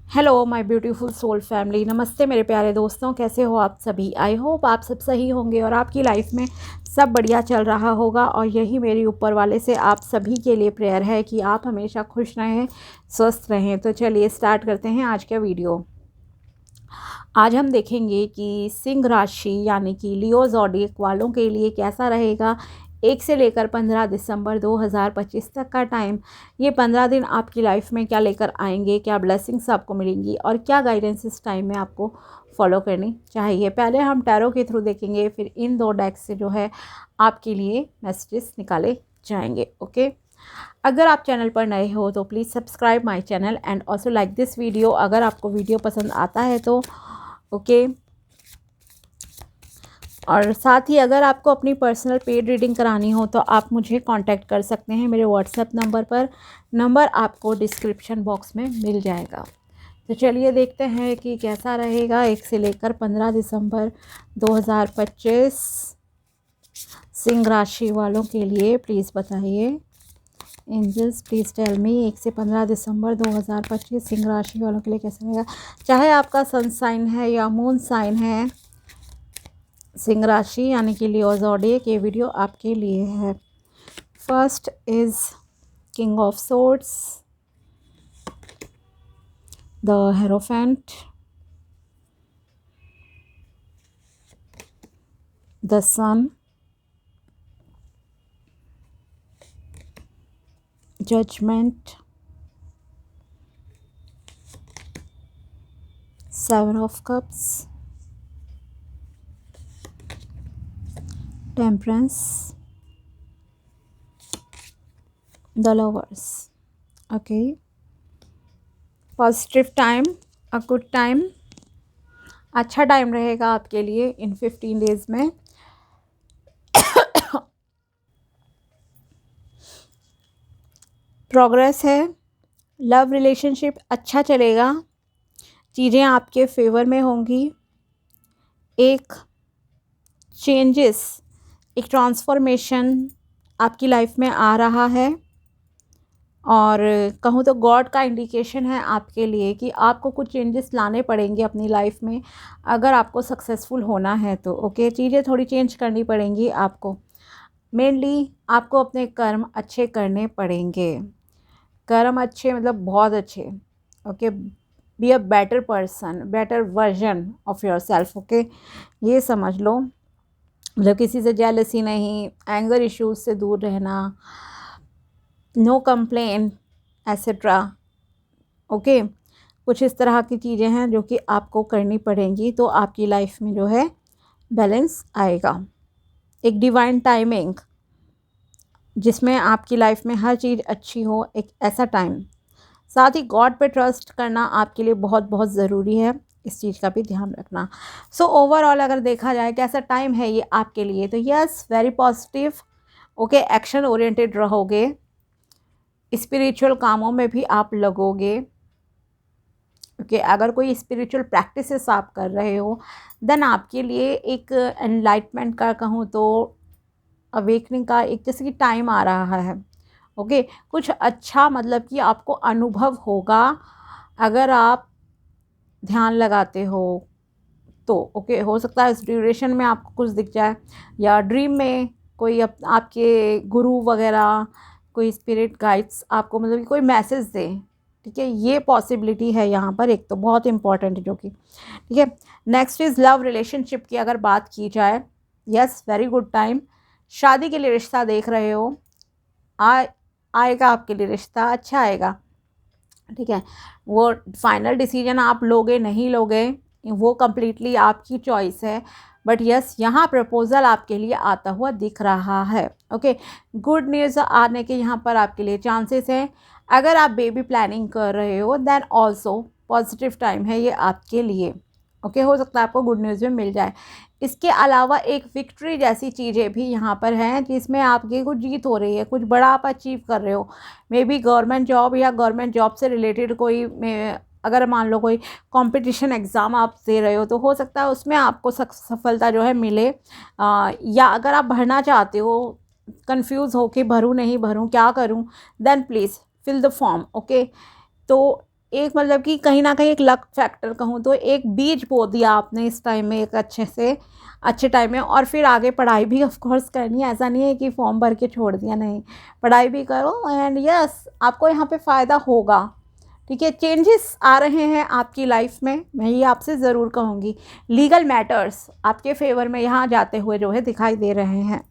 Hello my beautiful soul family, नमस्ते मेरे प्यारे दोस्तों। कैसे हो आप सभी? आई होप आप सब सही होंगे और आपकी लाइफ में सब बढ़िया चल रहा होगा। और यही मेरी ऊपर वाले से आप सभी के लिए प्रेयर है कि आप हमेशा खुश रहें, स्वस्थ रहें। तो चलिए स्टार्ट करते हैं आज का वीडियो। आज हम देखेंगे कि सिंह राशि यानी कि लियो ज़ोडिएक वालों के लिए कैसा रहेगा 1 से लेकर 15 दिसंबर 2025 तक का टाइम। ये 15 दिन आपकी लाइफ में क्या लेकर आएंगे, क्या ब्लेसिंग्स आपको मिलेंगी और क्या गाइडेंस इस टाइम में आपको फॉलो करनी चाहिए। पहले हम टैरो के थ्रू देखेंगे, फिर इन 2 डेक्स से जो है आपके लिए मैसेजेस निकाले जाएंगे। ओके, अगर आप चैनल पर नए हो तो please subscribe my channel and also like this video. अगर आपको वीडियो पसंद आता है तो ओके। और साथ ही अगर आपको अपनी पर्सनल पेड रीडिंग करानी हो तो आप मुझे कांटेक्ट कर सकते हैं मेरे व्हाट्सएप नंबर पर। नंबर आपको डिस्क्रिप्शन बॉक्स में मिल जाएगा। तो चलिए देखते हैं कि कैसा रहेगा 1 से लेकर 15 दिसंबर 2025 सिंह राशि वालों के लिए। प्लीज़ बताइए एंजल्स, प्लीज़ टेल मी 1 से 15 दिसंबर 2025 सिंह राशि वालों के लिए कैसा रहेगा। चाहे आपका सन साइन है या मून साइन है, सिंह राशि यानी कि लियो ज़ोडिएक, ये वीडियो आपके लिए है। First is king of swords, the hierophant, the sun, judgement, 7 of cups, temperance, the lovers. Okay, positive time, a good time, अच्छा टाइम रहेगा आपके लिए इन 15 डेज में। प्रोग्रेस है, लव रिलेशनशिप अच्छा चलेगा, चीज़ें आपके फेवर में होंगी। एक चेंजेस, एक ट्रांसफॉर्मेशन आपकी लाइफ में आ रहा है। और कहूँ तो गॉड का इंडिकेशन है आपके लिए कि आपको कुछ चेंजेस लाने पड़ेंगे अपनी लाइफ में अगर आपको सक्सेसफुल होना है तो। ओके, चीज़ें थोड़ी चेंज करनी पड़ेंगी आपको। मेनली आपको अपने कर्म अच्छे करने पड़ेंगे। कर्म अच्छे मतलब बहुत अच्छे। Okay, be a better person, better version of your self. Okay, ये समझ लो, मतलब किसी से जेलसी नहीं, एंगर इश्यूज से दूर रहना, नो कंप्लेन एसेट्रा। ओके, कुछ इस तरह की चीज़ें हैं जो कि आपको करनी पड़ेंगी तो आपकी लाइफ में जो है बैलेंस आएगा। एक डिवाइन टाइमिंग जिसमें आपकी लाइफ में हर चीज़ अच्छी हो, एक ऐसा टाइम। साथ ही गॉड पे ट्रस्ट करना आपके लिए बहुत बहुत ज़रूरी है, इस चीज़ का भी ध्यान रखना। सो ओवरऑल अगर देखा जाए कैसा टाइम है ये आपके लिए, तो yes, very positive. Okay, action oriented रहोगे, स्पिरिचुअल कामों में भी आप लगोगे। ओके, अगर कोई स्पिरिचुअल प्रैक्टिसेस आप कर रहे हो देन आपके लिए एक एनलाइटमेंट का कहूँ तो अवेकनिंग का एक जैसे कि टाइम आ रहा है। ओके, कुछ अच्छा मतलब कि आपको अनुभव होगा अगर आप ध्यान लगाते हो तो। ओके, हो सकता है इस ड्यूरेशन में आपको कुछ दिख जाए या ड्रीम में कोई आपके गुरु वगैरह, कोई स्पिरिट गाइड्स आपको मतलब कि कोई मैसेज दे। ठीक है, ये पॉसिबिलिटी है यहाँ पर, एक तो बहुत इंपॉर्टेंट है जो कि ठीक है। नेक्स्ट इज़ लव रिलेशनशिप की अगर बात की जाए, यस, वेरी गुड टाइम। शादी के लिए रिश्ता देख रहे हो, आएगा आपके लिए रिश्ता, अच्छा आएगा। ठीक है, वो फाइनल डिसीजन आप लोगे नहीं लोगे वो कम्प्लीटली आपकी चॉइस है, बट यस यहाँ प्रपोज़ल आपके लिए आता हुआ दिख रहा है। ओके, गुड न्यूज़ आने के यहाँ पर आपके लिए चांसेस हैं। अगर आप बेबी प्लानिंग कर रहे हो देन ऑल्सो पॉजिटिव टाइम है ये आपके लिए। ओके, हो सकता है आपको गुड न्यूज़ में मिल जाए। इसके अलावा एक विक्ट्री जैसी चीज़ें भी यहाँ पर हैं जिसमें आपकी कुछ जीत हो रही है, कुछ बड़ा आप अचीव कर रहे हो। मे बी गवर्नमेंट जॉब या गवर्नमेंट जॉब से रिलेटेड कोई अगर मान लो कोई कंपटीशन एग्ज़ाम आप दे रहे हो तो हो सकता है उसमें आपको सफलता जो है मिले। या अगर आप भरना चाहते हो, कंफ्यूज हो कि भरूँ नहीं भरूँ क्या करूँ, then please fill the form. Okay, तो एक मतलब कि कहीं ना कहीं एक लक फैक्टर कहूँ तो एक बीज बो दिया आपने इस टाइम में, एक अच्छे टाइम में। और फिर आगे पढ़ाई भी ऑफ कोर्स करनी है, ऐसा नहीं है कि फॉर्म भर के छोड़ दिया, नहीं, पढ़ाई भी करो एंड यस आपको यहाँ पे फ़ायदा होगा। ठीक है, चेंजेस आ रहे हैं आपकी लाइफ में, मैं ये आपसे ज़रूर कहूँगी। लीगल मैटर्स आपके फेवर में यहाँ जाते हुए जो है दिखाई दे रहे हैं।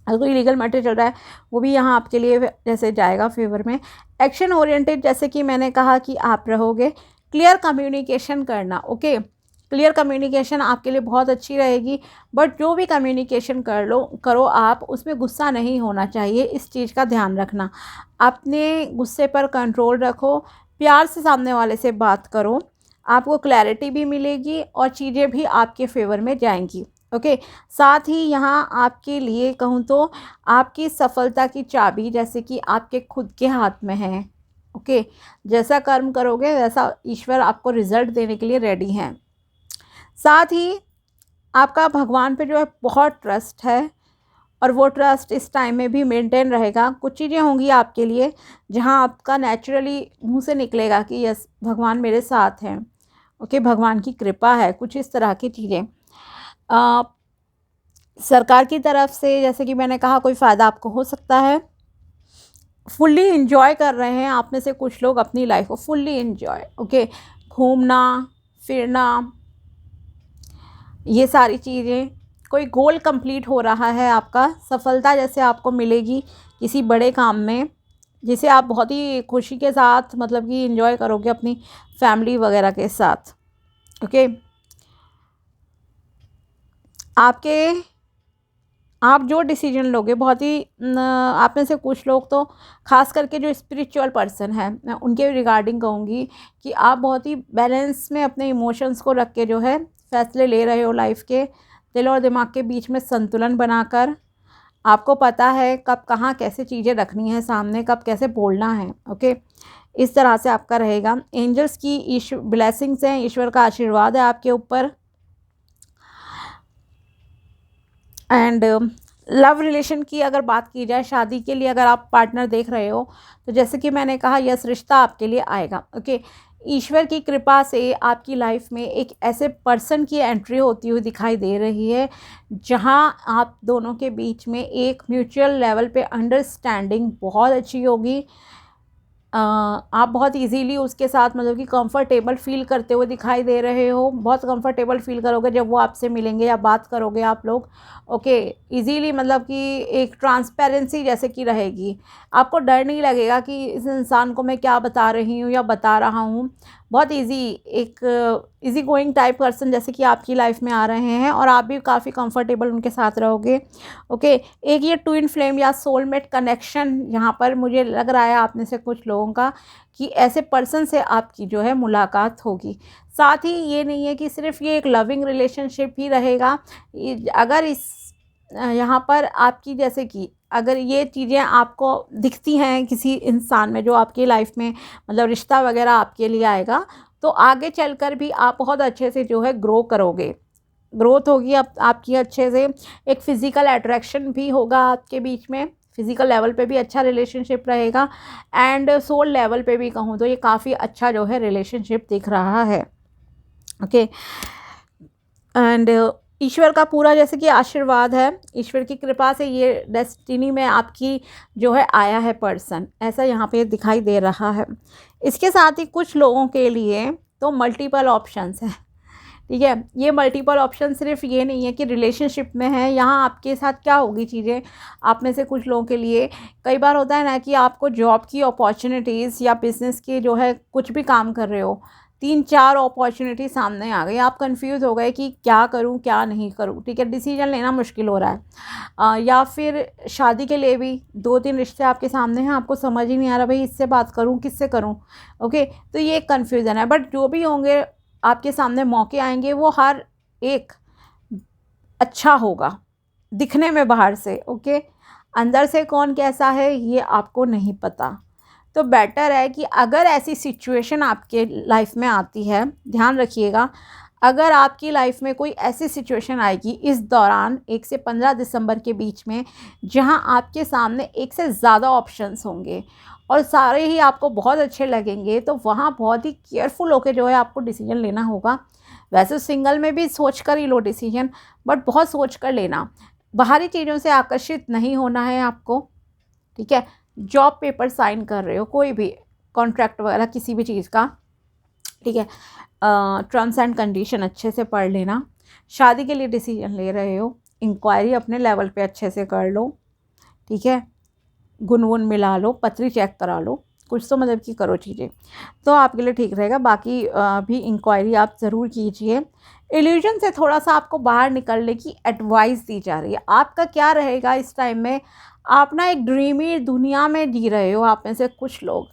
अगर कोई लीगल मैटर चल रहा है वो भी यहाँ आपके लिए जैसे जाएगा फेवर में। एक्शन ओरिएंटेड, जैसे कि मैंने कहा कि आप रहोगे। क्लियर कम्युनिकेशन करना, ओके, क्लियर कम्युनिकेशन आपके लिए बहुत अच्छी रहेगी। बट जो भी कम्युनिकेशन करो आप, उसमें गुस्सा नहीं होना चाहिए, इस चीज़ का ध्यान रखना। अपने गुस्से पर कंट्रोल रखो, प्यार से सामने वाले से बात करो, आपको क्लैरिटी भी मिलेगी और चीज़ें भी आपके फेवर में जाएंगी। ओके, साथ ही यहाँ आपके लिए कहूँ तो आपकी सफलता की चाबी जैसे कि आपके खुद के हाथ में है। ओके, जैसा कर्म करोगे वैसा ईश्वर आपको रिजल्ट देने के लिए रेडी हैं। साथ ही आपका भगवान पे जो है बहुत ट्रस्ट है और वो ट्रस्ट इस टाइम में भी मेंटेन रहेगा। कुछ चीज़ें होंगी आपके लिए जहाँ आपका नेचुरली मुंह से निकलेगा कि यस भगवान मेरे साथ हैं। ओके, भगवान की कृपा है, कुछ इस तरह की चीज़ें। सरकार की तरफ से जैसे कि मैंने कहा कोई फ़ायदा आपको हो सकता है। फुल्ली इंजॉय कर रहे हैं आप में से कुछ लोग अपनी लाइफ को, फुल्ली इंजॉय। ओके, घूमना फिरना, ये सारी चीज़ें, कोई गोल कंप्लीट हो रहा है आपका, सफलता जैसे आपको मिलेगी किसी बड़े काम में जिसे आप बहुत ही खुशी के साथ मतलब कि इंजॉय करोगे अपनी फैमिली वगैरह के साथ। ओके, आप जो डिसीजन लोगे बहुत ही आप में से कुछ लोग तो खास करके जो स्पिरिचुअल पर्सन है मैं उनके रिगार्डिंग कहूँगी कि आप बहुत ही बैलेंस में अपने इमोशंस को रख के जो है फैसले ले रहे हो लाइफ के। दिल और दिमाग के बीच में संतुलन बनाकर आपको पता है कब कहाँ कैसे चीज़ें रखनी है सामने, कब कैसे बोलना है। ओके, इस तरह से आपका रहेगा। एंजल्स की ब्लेसिंग्स हैं, ईश्वर का आशीर्वाद है आपके ऊपर। एंड लव रिलेशन की अगर बात की जाए, शादी के लिए अगर आप पार्टनर देख रहे हो तो जैसे कि मैंने कहा यस रिश्ता आपके लिए आएगा। ओके, ईश्वर की कृपा से आपकी लाइफ में एक ऐसे पर्सन की एंट्री होती हुई दिखाई दे रही है जहां आप दोनों के बीच में एक म्यूचुअल लेवल पे अंडरस्टैंडिंग बहुत अच्छी होगी। आप बहुत इजीली उसके साथ मतलब कि कंफर्टेबल फील करते हुए दिखाई दे रहे हो। बहुत कंफर्टेबल फील करोगे जब वो आपसे मिलेंगे या बात करोगे आप लोग। ओके, इजीली मतलब कि एक ट्रांसपेरेंसी जैसे कि रहेगी, आपको डर नहीं लगेगा कि इस इंसान को मैं क्या बता रही हूँ या बता रहा हूँ। बहुत एक इजी गोइंग टाइप पर्सन जैसे कि आपकी लाइफ में आ रहे हैं और आप भी काफ़ी कंफर्टेबल उनके साथ रहोगे। ओके, एक ये ट्विन फ्लेम या सोलमेट कनेक्शन यहाँ पर मुझे लग रहा है आप में से कुछ लोगों का कि ऐसे पर्सन से आपकी जो है मुलाकात होगी। साथ ही ये नहीं है कि सिर्फ ये एक लविंग रिलेशनशिप ही रहेगा। अगर यहाँ पर आपकी जैसे कि अगर ये चीज़ें आपको दिखती हैं किसी इंसान में जो आपकी लाइफ में मतलब रिश्ता वगैरह आपके लिए आएगा तो आगे चलकर भी आप बहुत अच्छे से जो है ग्रो करोगे, ग्रोथ होगी आपकी अच्छे से। एक फ़िज़िकल अट्रैक्शन भी होगा आपके बीच में, फ़िज़िकल लेवल पे भी अच्छा रिलेशनशिप रहेगा एंड सोल लेवल पे भी कहूँ तो ये काफ़ी अच्छा जो है रिलेशनशिप दिख रहा है। ओके, एंड ईश्वर का पूरा जैसे कि आशीर्वाद है, ईश्वर की कृपा से ये डेस्टिनी में आपकी जो है आया है पर्सन, ऐसा यहाँ पे दिखाई दे रहा है। इसके साथ ही कुछ लोगों के लिए तो मल्टीपल ऑप्शंस हैं। ठीक है, ये मल्टीपल ऑप्शन सिर्फ ये नहीं है कि रिलेशनशिप में है, यहाँ आपके साथ क्या होगी चीज़ें आप में से कुछ लोगों के लिए कई बार होता है ना कि आपको जॉब की अपॉर्चुनिटीज़ या बिज़नेस के जो है कुछ भी काम कर रहे हो 3-4 अपॉर्चुनिटी सामने आ गई, आप कंफ्यूज हो गए कि क्या करूं क्या नहीं करूं। ठीक है, डिसीजन लेना मुश्किल हो रहा है। या फिर शादी के लिए भी 2-3 रिश्ते आपके सामने हैं, आपको समझ ही नहीं आ रहा भाई इससे बात करूं किससे करूं। ओके, तो ये एक कन्फ्यूज़न है। बट जो भी होंगे आपके सामने मौके आएंगे वो हर एक अच्छा होगा दिखने में बाहर से। ओके, अंदर से कौन कैसा है ये आपको नहीं पता, तो बेटर है कि अगर ऐसी सिचुएशन आपके लाइफ में आती है, ध्यान रखिएगा अगर आपकी लाइफ में कोई ऐसी सिचुएशन आएगी इस दौरान 1 से 15 दिसंबर के बीच में जहां आपके सामने एक से ज़्यादा ऑप्शंस होंगे और सारे ही आपको बहुत अच्छे लगेंगे, तो वहाँ बहुत ही केयरफुल होकर जो है आपको डिसीजन लेना होगा। वैसे सिंगल में भी सोच कर ही लो डिसीजन, बट बहुत सोच कर लेना। बाहरी चीज़ों से आकर्षित नहीं होना है आपको, ठीक है। जॉब पेपर साइन कर रहे हो, कोई भी कॉन्ट्रैक्ट वगैरह किसी भी चीज़ का, ठीक है, टर्म्स एंड कंडीशन अच्छे से पढ़ लेना। शादी के लिए डिसीजन ले रहे हो, इंक्वायरी अपने लेवल पे अच्छे से कर लो, ठीक है। गुनगुन मिला लो, पत्री चेक करा लो, कुछ तो मतलब कि करो चीज़ें, तो आपके लिए ठीक रहेगा। बाकी भी इंक्वायरी आप ज़रूर कीजिए। इल्यूजन से थोड़ा सा आपको बाहर निकलने की एडवाइस दी जा रही है। आपका क्या रहेगा इस टाइम में, आप ना एक ड्रीमी दुनिया में जी रहे हो। आप में से कुछ लोग,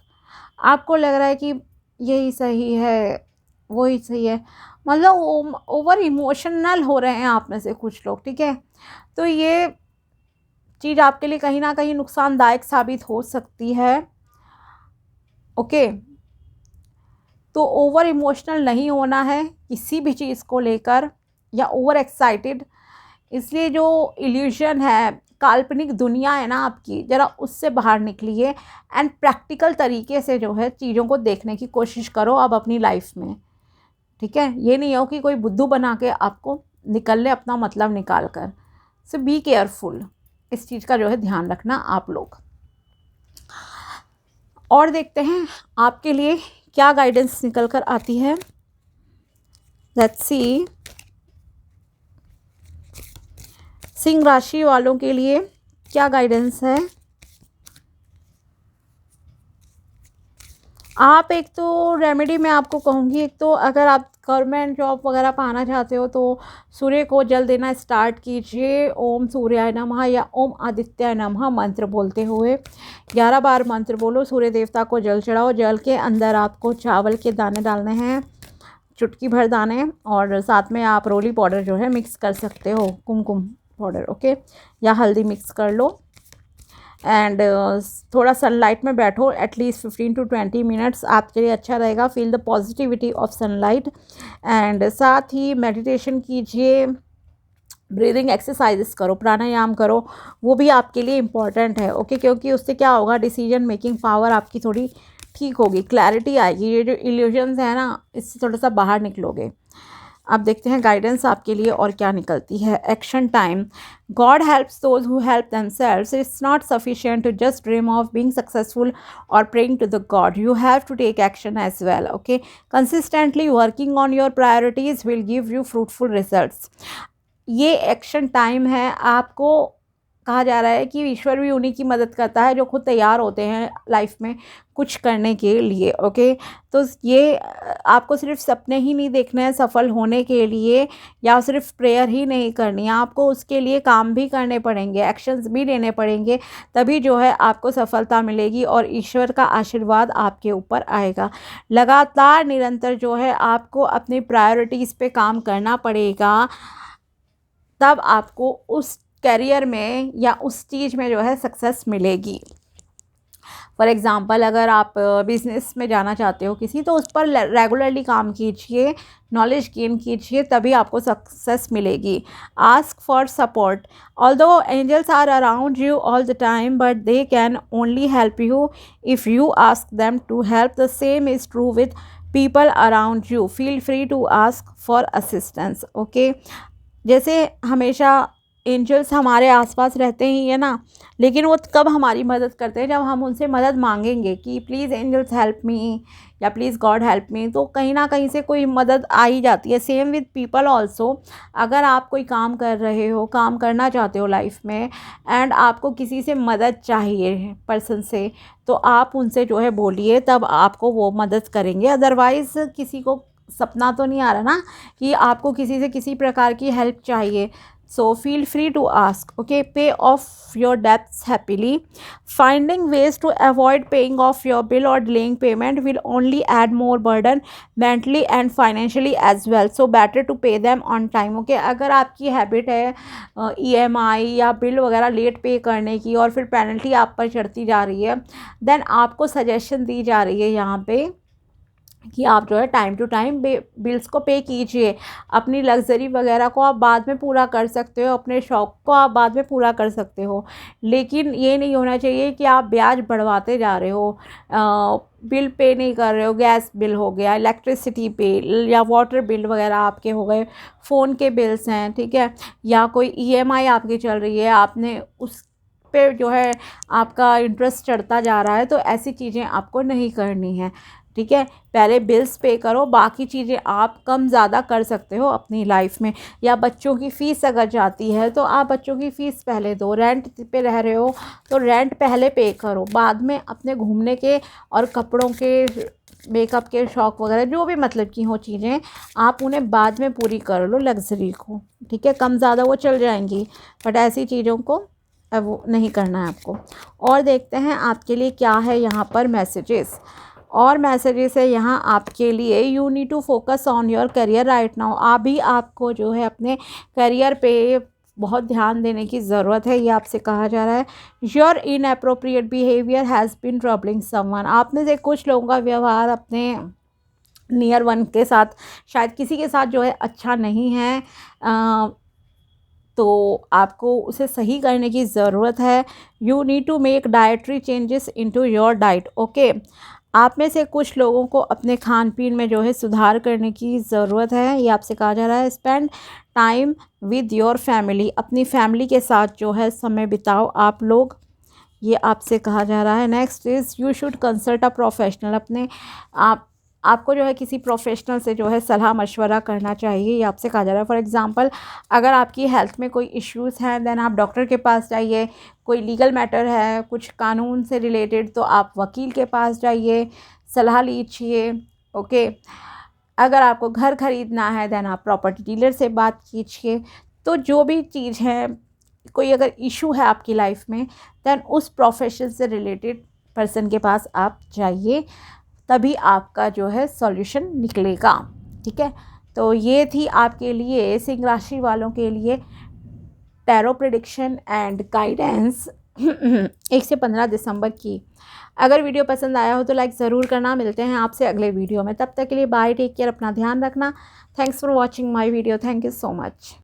आपको लग रहा है कि यही सही है, वही सही है, मतलब ओवर इमोशनल हो रहे हैं आप में से कुछ लोग, ठीक है। तो ये चीज़ आपके लिए कहीं ना कहीं नुकसानदायक साबित हो सकती है, ओके। तो ओवर इमोशनल नहीं होना है किसी भी चीज़ को लेकर, या ओवर एक्साइटेड। इसलिए जो इल्यूजन है, काल्पनिक दुनिया है ना आपकी, ज़रा उससे बाहर निकलिए एंड प्रैक्टिकल तरीके से जो है चीज़ों को देखने की कोशिश करो अब अपनी लाइफ में, ठीक है। ये नहीं हो कि कोई बुद्धू बना के आपको निकल ले अपना मतलब निकाल कर। सो बी केयरफुल, इस चीज़ का जो है ध्यान रखना आप लोग। और देखते हैं आपके लिए क्या गाइडेंस निकल कर आती है। लेट्स सी, सिंह राशि वालों के लिए क्या गाइडेंस है। आप एक तो रेमेडी मैं आपको कहूँगी, एक तो अगर आप गवर्नमेंट जॉब वगैरह पाना चाहते हो तो सूर्य को जल देना स्टार्ट कीजिए। ओम सूर्याय नमः या ओम आदित्याय नमः मंत्र बोलते हुए 11 बार मंत्र बोलो, सूर्य देवता को जल चढ़ाओ। जल के अंदर आपको चावल के दाने डालने हैं, चुटकी भर दाने, और साथ में आप रोली पाउडर जो है मिक्स कर सकते हो, कुमकुम पाउडर, ओके, या हल्दी मिक्स कर लो। एंड थोड़ा सनलाइट में बैठो, एटलीस्ट 15 to 20 मिनट्स आपके लिए अच्छा रहेगा। Feel the positivity of sunlight. And साथ ही मेडिटेशन कीजिए, ब्रीदिंग एक्सरसाइजेस करो, प्राणायाम करो, वो भी आपके लिए इम्पॉर्टेंट है, ओके। क्योंकि उससे क्या होगा, डिसीजन मेकिंग पावर आपकी थोड़ी ठीक होगी, क्लैरिटी आएगी। ये जो इल्यूजन्स है ना, इससे थोड़ा सा बाहर निकलोगे। अब देखते हैं गाइडेंस आपके लिए और क्या निकलती है। Action time. God helps those who help themselves. It's not sufficient to just dream of being successful और praying to the god, you have to take action as well, okay. Consistently working on your priorities will give you fruitful results. ये action time है। आपको कहा जा रहा है कि ईश्वर भी उन्हीं की मदद करता है जो खुद तैयार होते हैं लाइफ में कुछ करने के लिए, ओके। तो ये आपको सिर्फ सपने ही नहीं देखने हैं सफल होने के लिए, या सिर्फ प्रेयर ही नहीं करनी है, आपको उसके लिए काम भी करने पड़ेंगे, एक्शंस भी लेने पड़ेंगे, तभी जो है आपको सफलता मिलेगी और ईश्वर का आशीर्वाद आपके ऊपर आएगा। लगातार निरंतर जो है आपको अपनी प्रायोरिटीज़ पे काम करना पड़ेगा, तब आपको उस करियर में या उस चीज़ में जो है सक्सेस मिलेगी। फॉर एग्ज़ाम्पल, अगर आप बिज़नेस में जाना चाहते हो किसी, तो उस पर रेगुलरली काम कीजिए, नॉलेज गेन कीजिए, तभी आपको सक्सेस मिलेगी। Ask for support. Although angels are around you all the time, but they can only help you if you ask them to help. The same is true with people around you. Feel free to ask for assistance, okay. जैसे हमेशा angels हमारे आसपास रहते ही है ना, लेकिन वो कब हमारी मदद करते हैं, जब हम उनसे मदद मांगेंगे कि प्लीज़ एंजल्स हेल्प मी या प्लीज़ गॉड हेल्प मी, तो कहीं ना कहीं से कोई मदद आ ही जाती है। Same with people also. अगर आप कोई काम कर रहे हो, काम करना चाहते हो लाइफ में, एंड आपको किसी से मदद चाहिए पर्सन से, तो आप उनसे जो है बोलिए, तब आपको वो मदद करेंगे। अदरवाइज़ किसी को सपना तो नहीं आ रहा ना कि आपको किसी से किसी प्रकार की हेल्प चाहिए। So feel free to ask, okay. Pay off your debts happily. Finding ways to avoid paying off your bill or delaying payment will only add more burden mentally and financially as well. So better to pay them on time, okay. अगर आपकी habit है EMI या bill वगैरह late पे करने की और फिर पेनल्टी आप पर चढ़ती जा रही है, देन आपको सजेशन दी जा रही है यहाँ पे कि आप जो है टाइम टू टाइम बिल्स को पे कीजिए। अपनी लग्ज़री वगैरह को आप बाद में पूरा कर सकते हो, अपने शौक़ को आप बाद में पूरा कर सकते हो, लेकिन ये नहीं होना चाहिए कि आप ब्याज बढ़वाते जा रहे हो, बिल पे नहीं कर रहे हो। गैस बिल हो गया, इलेक्ट्रिसिटी बिल या वाटर बिल वगैरह आपके हो गए, फ़ोन के बिल्स हैं, ठीक है, या कोई ईएमआई आपकी चल रही है, आपने उस पे जो है आपका इंटरेस्ट चढ़ता जा रहा है, तो ऐसी चीज़ें आपको नहीं करनी है, ठीक है। पहले बिल्स पे करो, बाकी चीज़ें आप कम ज़्यादा कर सकते हो अपनी लाइफ में। या बच्चों की फ़ीस अगर जाती है तो आप बच्चों की फ़ीस पहले दो, रेंट पे रह रहे हो तो रेंट पहले पे करो, बाद में अपने घूमने के और कपड़ों के, मेकअप के शौक़ वगैरह जो भी मतलब की हो चीज़ें, आप उन्हें बाद में पूरी कर लो लग्ज़री को, ठीक है। कम ज़्यादा वो चल जाएंगी, बट ऐसी चीज़ों को अब वो नहीं करना है आपको। और देखते हैं आपके लिए क्या है यहाँ पर मैसेजेस। और मैसेजेस है यहाँ आपके लिए, you need to focus on your career right now. अभी आपको जो है अपने करियर पे बहुत ध्यान देने की ज़रूरत है, ये आपसे कहा जा रहा है। Your inappropriate behaviour has been troubling someone. आप में से कुछ लोगों का व्यवहार अपने नियर वन के साथ, शायद किसी के साथ जो है अच्छा नहीं है, तो आपको उसे सही करने की ज़रूरत है। You need to make dietary changes into your diet, okay. आप में से कुछ लोगों को अपने खान पीन में जो है सुधार करने की ज़रूरत है, ये आपसे कहा जा रहा है। Spend time with your family. अपनी फैमिली के साथ जो है समय बिताओ आप लोग, ये आपसे कहा जा रहा है। Next is you should consult a professional. अपने आपको जो है किसी प्रोफेशनल से जो है सलाह मशवरा करना चाहिए, ये आपसे कहा जा रहा है। फॉर एग्ज़ाम्पल, अगर आपकी हेल्थ में कोई इश्यूज़ हैं देन आप डॉक्टर के पास जाइए। कोई लीगल मैटर है कुछ कानून से रिलेटेड तो आप वकील के पास जाइए, सलाह लीजिए, ओके। अगर आपको घर ख़रीदना है देन आप प्रॉपर्टी डीलर से बात कीजिए। तो जो भी चीज़ है, कोई अगर इशू है आपकी लाइफ में देन उस प्रोफेशन से रिलेटेड पर्सन के पास आप जाइए, तभी आपका जो है सॉल्यूशन निकलेगा, ठीक है। तो ये थी आपके लिए सिंह राशि वालों के लिए टैरो प्रेडिक्शन एंड गाइडेंस 1 से 15 दिसंबर की। अगर वीडियो पसंद आया हो तो लाइक ज़रूर करना। मिलते हैं आपसे अगले वीडियो में, तब तक के लिए बाय, टेक केयर, अपना ध्यान रखना। Thanks for watching my video, thank you so much.